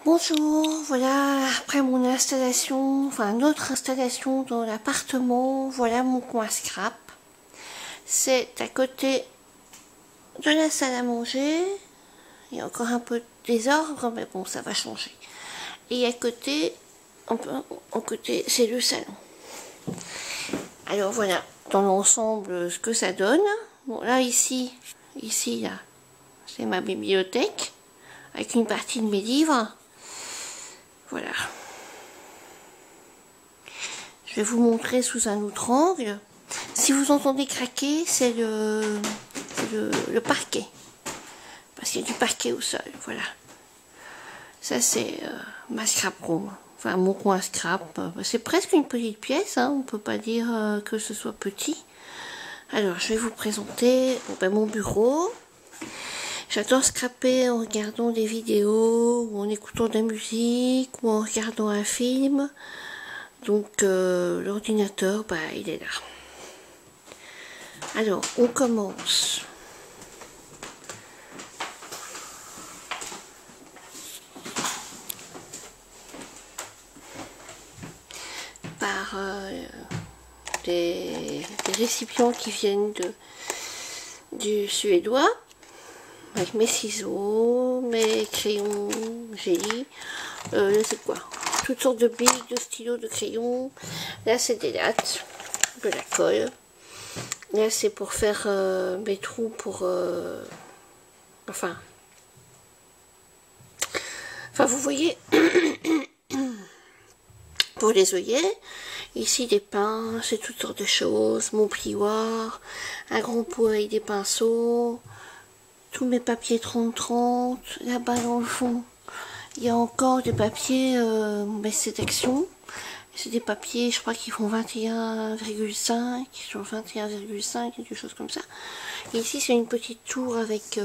Bonjour, voilà, après mon installation, enfin notre installation dans l'appartement, voilà mon coin scrap. C'est à côté de la salle à manger, il y a encore un peu de désordre, mais bon, ça va changer. Et à côté, côté, c'est le salon. Alors voilà, dans l'ensemble, ce que ça donne. Bon, là, ici, là, c'est ma bibliothèque, avec une partie de mes livres. Voilà. Je vais vous montrer sous un autre angle. Si vous entendez craquer, c'est le parquet. Parce qu'il y a du parquet au sol, voilà. Ça, c'est ma scrap room. Enfin, mon coin scrap. C'est presque une petite pièce, hein. On ne peut pas dire que ce soit petit. Alors, je vais vous présenter mon bureau. J'adore scraper en regardant des vidéos, ou en écoutant de la musique, ou en regardant un film. Donc l'ordinateur, il est là. Alors, on commence. Par des récipients qui viennent du suédois. Avec mes ciseaux, mes crayons gélis, là c'est quoi? Toutes sortes de billes, de stylos, de crayons. Là c'est des dates, de la colle. Là c'est pour faire mes trous pour... Enfin, vous voyez, pour les œillets. Ici des pinces, c'est toutes sortes de choses. Mon plioir, un grand pot avec des pinceaux. Tous mes papiers 30-30, là-bas dans le fond, il y a encore des papiers, c'est d'action. C'est des papiers, je crois qu'ils font 21,5, sur 21,5, quelque chose comme ça. Et ici, c'est une petite tour avec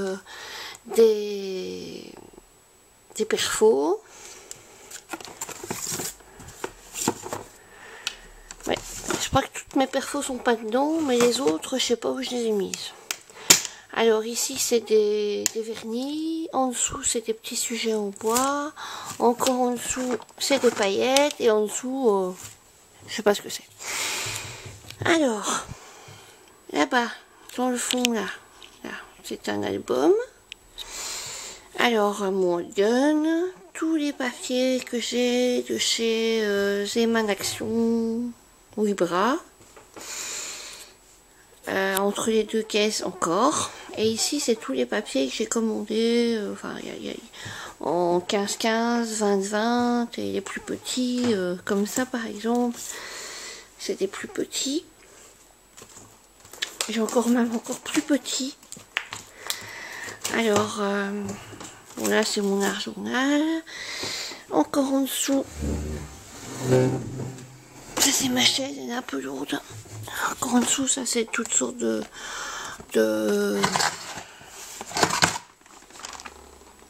des perfos. Ouais, je crois que toutes mes perfos sont pas dedans, mais les autres, je sais pas où je les ai mises. Alors ici c'est des vernis, en dessous c'est des petits sujets en bois, encore en dessous c'est des paillettes et en dessous je sais pas ce que c'est. Alors là-bas dans le fond là c'est un album. Alors mon gun, tous les papiers que j'ai de chez Zeman Action ou Ibra. Entre les deux caisses encore. Et ici, c'est tous les papiers que j'ai commandés. En 15-15, 20-20. Et les plus petits, comme ça par exemple. C'est des plus petits. J'ai encore même encore plus petits. Alors, là c'est mon art journal. Encore en dessous. Ça c'est ma chaise, elle est un peu lourde. Encore en dessous, ça c'est toutes sortes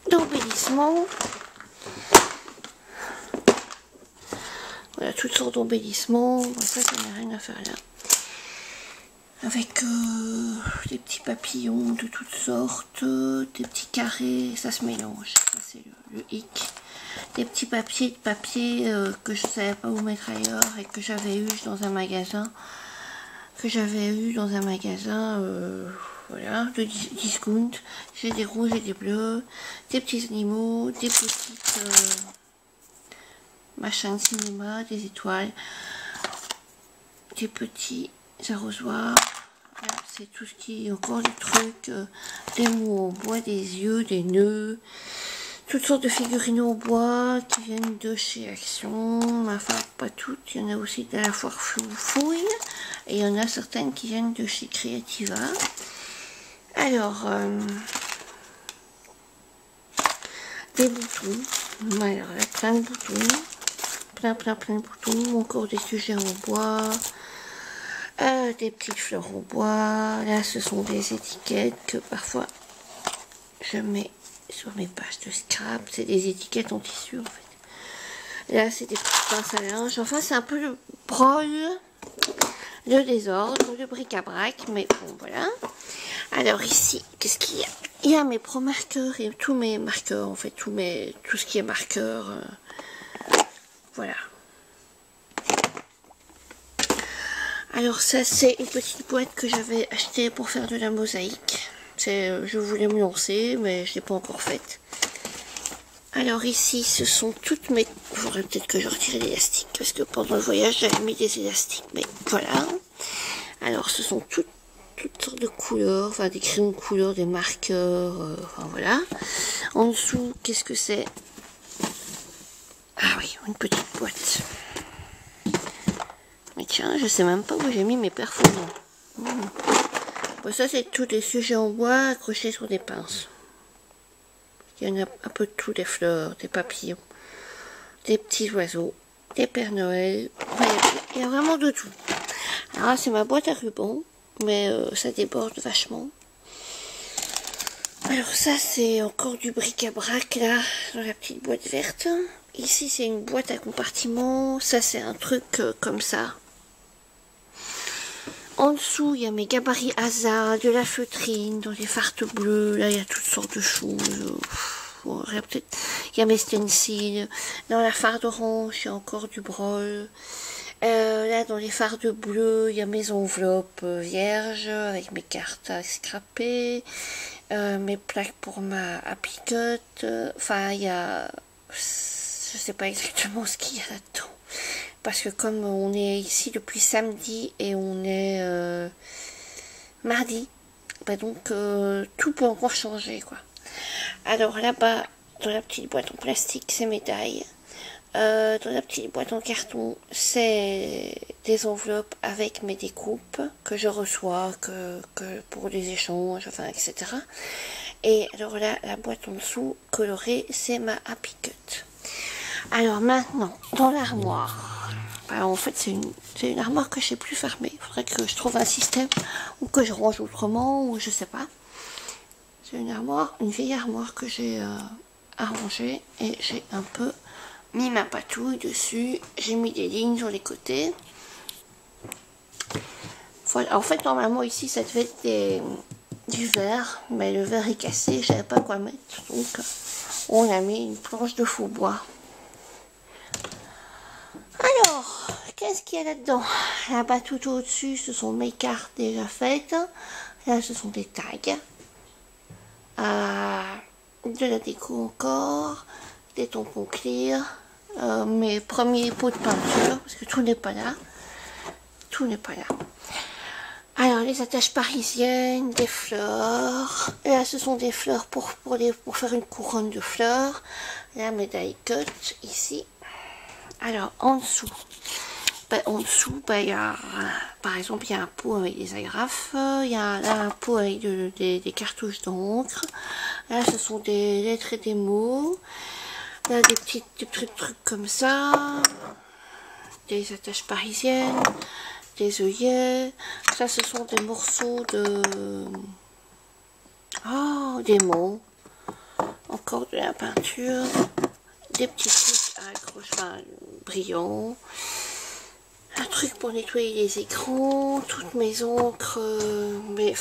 d'embellissements. Voilà, toutes sortes d'embellissements. Ça n'a rien à faire là. Avec des petits papillons de toutes sortes, des petits carrés, ça se mélange. Ça c'est le hic. Des petits papiers que je ne savais pas où mettre ailleurs et que j'avais eu dans un magasin. Voilà, de discount. J'ai des rouges et des bleus, des petits animaux, des petites machins de cinéma, des étoiles, des petits arrosoirs. Voilà, c'est tout ce qui est encore des trucs, des mots en bois, des yeux, des nœuds, toutes sortes de figurines en bois qui viennent de chez Action, enfin pas toutes, il y en a aussi de la foire fouille, et il y en a certaines qui viennent de chez Creativa. Alors, des boutons, voilà, là, plein de boutons, plein de boutons, encore des sujets en bois, des petites fleurs en bois, là ce sont des étiquettes que parfois je mets sur mes pages de scrap, c'est des étiquettes en tissu en fait. Là c'est des petites pinces à linge, enfin c'est un peu le brol, le désordre, le bric-à-brac, mais bon voilà. Alors ici, qu'est-ce qu'il y a? il y a mes pro marqueurs et tous mes marqueurs, en fait, tout ce qui est marqueur. Voilà. Alors ça, c'est une petite boîte que j'avais achetée pour faire de la mosaïque. Je voulais me lancer, mais je ne l'ai pas encore faite. Alors ici, ce sont toutes mes... Il faudrait peut-être que je retire l'élastique, parce que pendant le voyage, j'avais mis des élastiques. Mais voilà. Alors, ce sont toutes sortes de couleurs, enfin des crayons de couleur, des marqueurs, enfin voilà. En dessous, qu'est-ce que c'est? Ah oui, une petite boîte. Mais tiens, je sais même pas où j'ai mis mes perfourants. Bon, ça, c'est tous des sujets en bois accrochés sur des pinces. Il y en a un peu de tout, des fleurs, des papillons, des petits oiseaux, des Pères Noël. Enfin, il y a vraiment de tout. Alors, c'est ma boîte à rubans, mais ça déborde vachement. Alors ça, c'est encore du bric-à-brac, là, dans la petite boîte verte. Ici, c'est une boîte à compartiments. Ça, c'est un truc comme ça. En dessous, il y a mes gabarits ASA, de la feutrine, dans les fardes bleues. Là, il y a toutes sortes de choses. Bon, il y a mes stencils. Dans la farde orange, il y a encore du brol. Là, dans les fardes bleues, il y a mes enveloppes vierges avec mes cartes à scraper. Mes plaques pour ma happy cut. Enfin, il y a... Je sais pas exactement ce qu'il y a là-dedans. Parce que comme on est ici depuis samedi et on est mardi, bah donc tout peut encore changer, quoi. Alors là-bas, dans la petite boîte en plastique, c'est médailles. Dans la petite boîte en carton, c'est des enveloppes avec mes découpes que je reçois, que pour des échanges, enfin, etc. Et alors là, la boîte en dessous, colorée, c'est ma happy cut. Alors maintenant, dans l'armoire, ben en fait c'est une armoire que je ne sais plus fermer. Il faudrait que je trouve un système ou que je range autrement, ou je sais pas. C'est une armoire, une vieille armoire que j'ai arrangée et j'ai un peu mis ma patouille dessus. J'ai mis des lignes sur les côtés. Voilà. En fait normalement ici ça devait être du verre, mais le verre est cassé, je savais pas quoi mettre, donc on a mis une planche de faux bois. Alors, qu'est-ce qu'il y a là-dedans? Là-bas tout au-dessus, ce sont mes cartes déjà faites. Là, ce sont des tags. De la déco encore. Des tampons clear. Mes premiers pots de peinture, parce que tout n'est pas là. Tout n'est pas là. Alors, les attaches parisiennes, des fleurs. Là, ce sont des fleurs pour faire une couronne de fleurs. La médaille cut, ici. Alors, en dessous, il y a, par exemple, il y a un pot avec des agrafes, il y a là un pot avec des cartouches d'encre, là, ce sont des lettres et des mots, là, des petits trucs comme ça, des attaches parisiennes, des œillets, ça, ce sont des morceaux de... Oh, des mots, encore de la peinture, des petits trucs à accrocher, enfin, brillants, un truc pour nettoyer les écrans, toutes mes encres, mes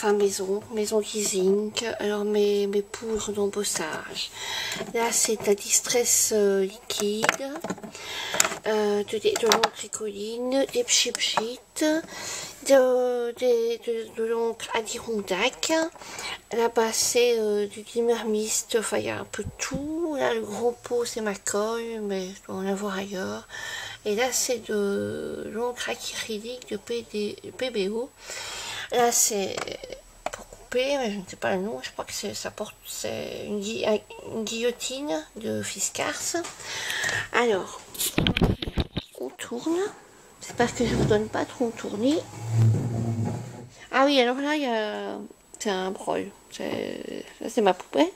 encres ink, alors mes poudres d'embossage. Là, c'est de la distress liquide, de l'encre écoline, des chip sheets, de l'encre Adirondack. Là-bas, c'est du glimmer mist, enfin, il y a un peu de tout. Là, le gros pot, c'est ma colle, mais je dois en avoir ailleurs. Et là, c'est de l'encre acrylique de PBO. Là, c'est pour couper, mais je ne sais pas le nom. Je crois que c'est une guillotine de Fiskars. Alors, on tourne. J'espère que je ne vous donne pas trop tourner. Ah oui, alors là, c'est un brol. Là, c'est ma poubelle.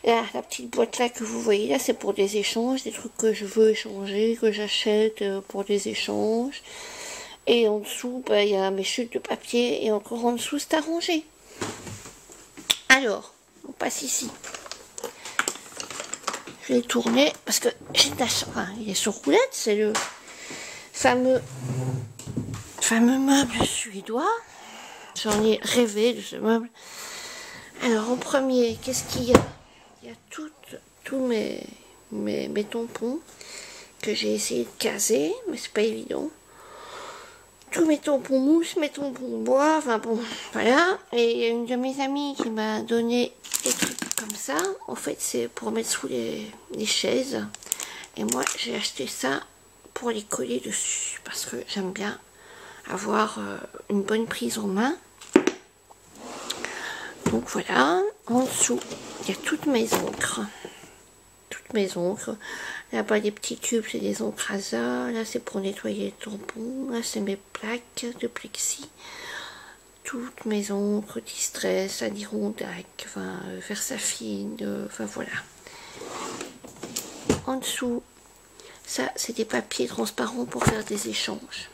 Là, la petite boîte là que vous voyez là, c'est pour des échanges, des trucs que je veux échanger, que j'achète pour des échanges. Et en dessous, il y a mes chutes de papier, et encore en dessous, c'est arrangé. Alors, on passe ici. Je vais tourner, parce que j'ai de la chance. Enfin, il est sur roulette, c'est le fameux meuble suédois. J'en ai rêvé de ce meuble. Alors en premier, qu'est-ce qu'il y a? Il y a tous mes tampons que j'ai essayé de caser, mais c'est pas évident. Tous mes tampons mousse, mes tampons bois, enfin bon, voilà. Et il y a une de mes amies qui m'a donné des trucs comme ça. En fait, c'est pour mettre sous les chaises. Et moi, j'ai acheté ça pour les coller dessus, parce que j'aime bien avoir une bonne prise en main. Donc voilà, en dessous, il y a toutes mes encres. Toutes mes encres. Là-bas, les petits tubes, c'est des encres ASA. Là, c'est pour nettoyer les tampons. Là, c'est mes plaques de plexi. Toutes mes encres, Distress, Adirondack, enfin, Versafine, enfin voilà. En dessous, ça, c'est des papiers transparents pour faire des échanges.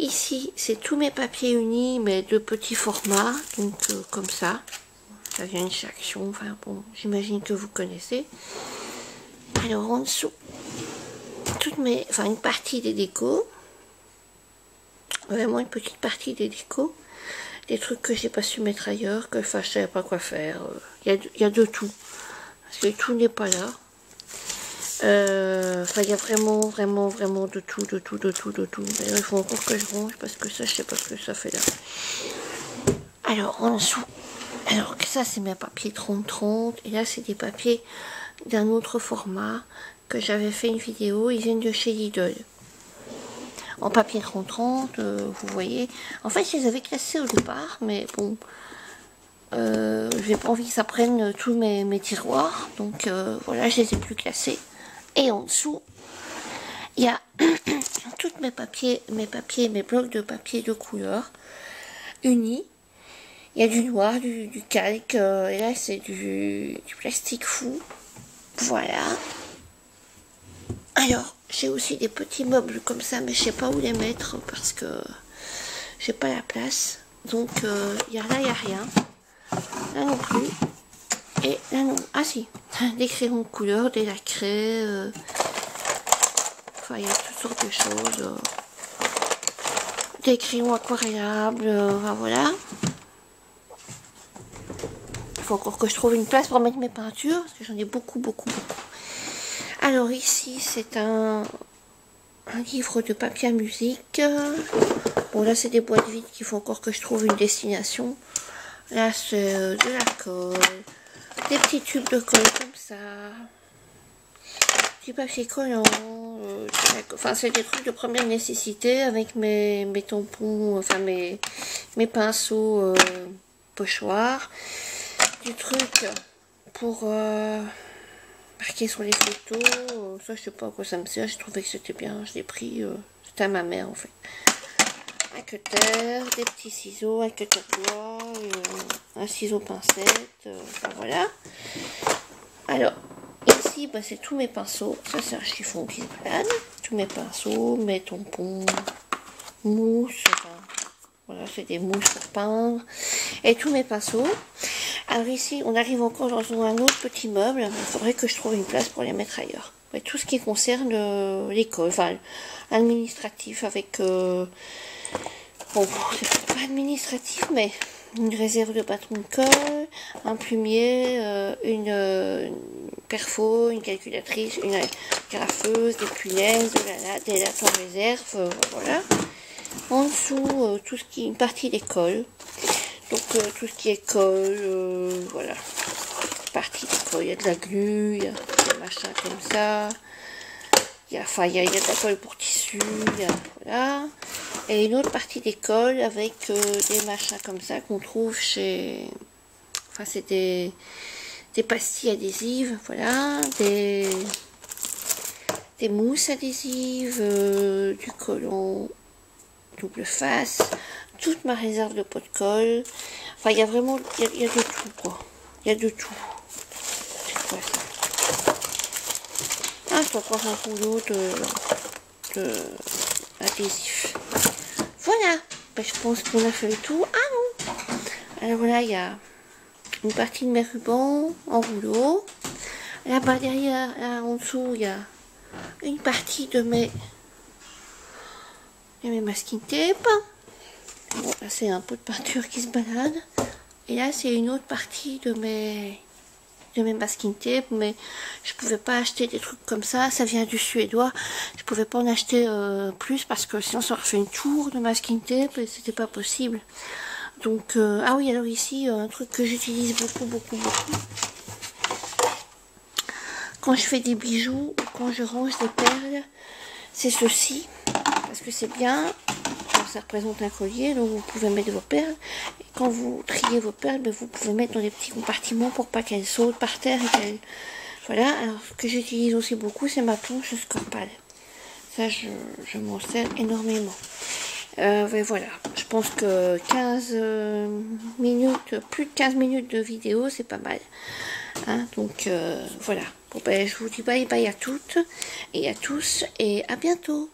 Ici, c'est tous mes papiers unis, mais de petits formats, donc comme ça. Ça vient de chez Action, enfin bon, j'imagine que vous connaissez. Alors en dessous, une partie des décos, vraiment une petite partie des décos, des trucs que j'ai pas su mettre ailleurs, que je savais pas quoi faire. Il y a de tout, parce que tout n'est pas là. Il y a vraiment de tout. D'ailleurs, il faut encore que je range parce que ça, je sais pas ce que ça fait là. Alors en dessous, alors ça c'est mes papiers 30-30 et là c'est des papiers d'un autre format que j'avais fait une vidéo. Ils viennent de chez Lidl en papier 30-30, vous voyez. En fait, je les avais classés au départ, mais bon, j'ai pas envie que ça prenne tous mes tiroirs, donc voilà, je les ai plus classés. Et en dessous, il y a tous mes blocs de papier de couleur unis. Il y a du noir, du calque, et là c'est du plastique fou. Voilà. Alors, j'ai aussi des petits meubles comme ça, mais je sais pas où les mettre parce que j'ai pas la place. Donc, là, il n'y a rien. Là non plus. Et là non. Ah si, des crayons de couleur, des lacrés. Enfin, il y a toutes sortes de choses. Des crayons aquarellables, enfin voilà. Il faut encore que je trouve une place pour mettre mes peintures, parce que j'en ai beaucoup. Alors ici, c'est un livre de papier à musique. Bon, là, c'est des boîtes vides qu'il faut encore que je trouve une destination. Là, c'est de la colle. Des petits tubes de colle comme ça. Du papier collant. Enfin, c'est des trucs de première nécessité avec mes tampons, enfin mes pinceaux pochoirs. Du truc pour marquer sur les photos. Ça, je sais pas à quoi ça me sert. J'ai trouvé que c'était bien. Je l'ai pris. C'était à ma mère en fait. Un cutter, des petits ciseaux, un cutter bois, un ciseau pincette. Enfin, voilà. Alors, ici, bah, c'est tous mes pinceaux. Ça, c'est un chiffon qui se balade. Tous mes pinceaux, mes tampons, mousse. Enfin, voilà, c'est des mousses pour peindre. Et tous mes pinceaux. Alors ici, on arrive encore dans un autre petit meuble. Il faudrait que je trouve une place pour les mettre ailleurs. Et tout ce qui concerne l'école, enfin, administratif avec... bon, c'est pas administratif, mais une réserve de bâton de colle, un plumier, une perfo, une calculatrice, une graffeuse, des punaises, des lattes en réserve, voilà. En dessous, tout ce qui est une partie d'école. Donc tout ce qui est colle, voilà. Partie d'école, il y a de la glu, il y a des machins comme ça. Il y a de la colle pour tissu, voilà. Et une autre partie d'école avec des machins comme ça qu'on trouve chez... Enfin, c'est des pastilles adhésives, voilà. Des mousses adhésives, du collant double face, toute ma réserve de pot de colle. Enfin, il y a vraiment... Il y a de tout, quoi. Il y a de tout. C'est quoi ça? Ah, c'est encore un rouleau adhésif. Voilà, ben, je pense qu'on a fait le tour. Ah non. Alors voilà, il y a une partie de mes rubans en rouleau. Là-bas derrière, là en dessous, il y a une partie de mes masking tape. Bon, là c'est un pot de peinture qui se balade. Et là, c'est une autre partie de mes masking tape, mais je pouvais pas acheter des trucs comme ça vient du suédois, je pouvais pas en acheter plus parce que sinon ça aurait fait une tour de masking tape et c'était pas possible. Donc ah oui, alors ici un truc que j'utilise beaucoup quand je fais des bijoux, quand je range des perles, c'est ceci, parce que c'est bien. Ça représente un collier, donc vous pouvez mettre vos perles. Et quand vous triez vos perles, ben vous pouvez mettre dans des petits compartiments pour pas qu'elles sautent par terre et qu'elles... Voilà. Alors ce que j'utilise aussi beaucoup, c'est ma planche Scorpal. Ça, je m'en sers énormément. Voilà. Je pense que 15 minutes, plus de 15 minutes de vidéo, c'est pas mal. Hein, donc voilà. Bon, ben, je vous dis bye bye à toutes et à tous et à bientôt.